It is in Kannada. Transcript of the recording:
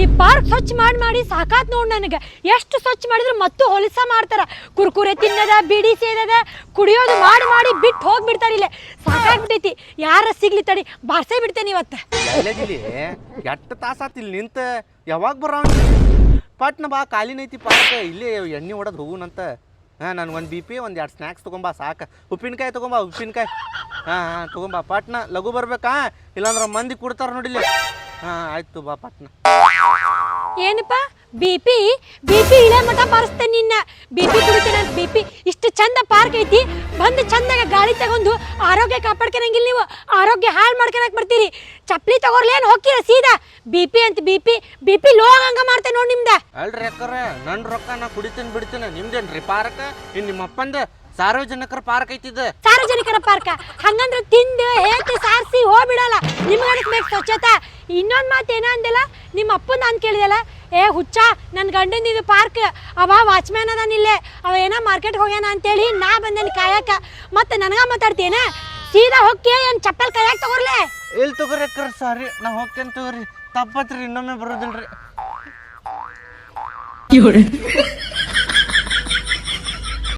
ಈ ಪಾರ್ಕ್ ಸ್ವಚ್ಛ ಮಾಡಿ ಸಾಕಾತ್ ನೋಡ್ ನನಗೆ. ಎಷ್ಟು ಸ್ವಚ್ಛ ಮಾಡಿದ್ರು ಮತ್ತು ಹೊಲಸ ಮಾಡ್ತಾರ. ಕುರ್ಕುರೆ ತಿನ್ನದ, ಬಿಡಿ ಸೇದದ, ಕುಡಿಯೋದು ಮಾಡಿ ಬಿಟ್ಟು ಹೋಗ್ಬಿಡ್ತಾರ. ಇಲ್ಲೇ ಸಾಕಾಗ್ಬಿಟ್ಟೈತಿ. ಯಾರ ಸಿಗ್ಲಿ ತಡಿ, ಬಾರ್ಸೇ ಬಿಡ್ತೇನೆ ಇವತ್ತು. ಎಷ್ಟು ತಾಸಾತಿಲ್ ನಿಂತ ಯಾವಾಗ ಬರೋ ಪಟ್ನ ಬಾ, ಕಾಲಿನೈತಿ ಪಾರ್ಕ್. ಇಲ್ಲೇ ಎಣ್ಣೆ ಹೊಡೆದು ಹೋಗುನಂತ. ನನಗೊಂದು BP, ಒಂದು 2 ಸ್ನ್ಯಾಕ್ಸ್ ತೊಗೊಂಬಾ ಸಾಕು. ಉಪ್ಪಿನಕಾಯಿ ತೊಗೊಂಬಾ, ಉಪ್ಪಿನಕಾಯಿ. ತೊಗೊಂಬಾ ಪಟ್ನ. ಲಘು ಬರ್ಬೇಕಾ, ಇಲ್ಲಾಂದ್ರೆ ಮಂದಿ ಕೊಡ್ತಾರ ನೋಡಿಲ್ಲ. ಆಯ್ತು ಬಾ ಪಟ್ನ. ಏನಪ್ಪ BP ಇಳೆ ಮಠ ಬಾರಿಸ್ತೇನೆ ನಿನ್ನ. BP ಕುಡಿತೇನೆ. BP ಇಷ್ಟು ಚಂದ ಪಾರ್ಕ್ ಐತಿ. ಬಂದು ಚಂದಾಗ ಗಾಳಿ ತಗೊಂಡು ಆರೋಗ್ಯ ಕಾಪಾಡ್ಕೊಳಂಗಿಲ್ಲ. ನೀವು ಆರೋಗ್ಯ ಹಾಳು ಮಾಡ್ಕೊಳಕ್ ಬರ್ತೀರಿ. ಚಪ್ಪಲಿ ತಗೋರ್ಲೇನು ಹೋಗ್ತೀರ ಸೀದಾ BP ಅಂತ. BP ಲೋ ಹಂಗ ಮಾಡ್ತೇನೆ ನೋಡಿ ನಿಮ್ದ. ಅಲ್ರಿ ಅಕ್ಕರ, ನನ್ನ ರೊಕ್ಕ ನಾ ಕುಡಿತೀನಿ ಬಿಡ್ತೀನಿ. ನಿಮ್ದೇನ್ರಿ ಪಾರ್ಕ್? ಇನ್ನು ನಿಮ್ಮ ಅಪ್ಪಂದ ಸಾರ್ವಜನಿಕರ ಪಾರ್ಕ್ ಐತಿದ. ಸಾರ್ವಜನಿಕರ ಪಾರ್ಕ ಹಂಗಂದ್ರೆ ತಿಂದು ಹೇತಿ ಸಾರಿಸಿ ಹೋಗ್ಬಿಡಲ್ಲ. ನಿಮ್ಗೆ ಅದಕ್ಕೆ ಬೇಕು ಸ್ವಚ್ಛತಾ. ಇನ್ನೊಂದು ಮಾತು ಏನ ಅಂದಿಲ್ಲ, ನಿಮ್ಮ ಅಪ್ಪನ ನಾನು ಕೇಳಿದಲ್ಲ. ಹುಚ್ಚ, ನನ್ನ ಗಂಡನ ಇದು ಪಾರ್ಕ್. ಅವ ವಾಚ್ಮ್ಯಾನ್ ಅದಾನಿಲ್ಲೇ. ಅವ ಏನೋ ಮಾರ್ಕೆಟ್ಗೆ ಹೋಗ್ಯಾನ ಅಂತೇಳಿ ನಾ ಬಂದೇನಿ ಕಾಯಕ. ಮತ್ತೆ ನನಗ ಮಾತಾಡ್ತೇನ? ಸೀದಾ ಹೋಗಿ ಏನು ಚಪ್ಪಲ್ ಕಾಯಕ್ ತಗೋರ್ಲೆ? ಇಲ್ಲಿ ತಗೋರಿ ಅಕ್ಕರ, ಸಾರಿ ನಾ ಹೋಗ್ತೇನೆ ತಗೋರಿ. ತಪ್ಪತ್ರಿ, ಇನ್ನೊಮ್ಮೆ ಬರೋದಿಲ್ರಿ.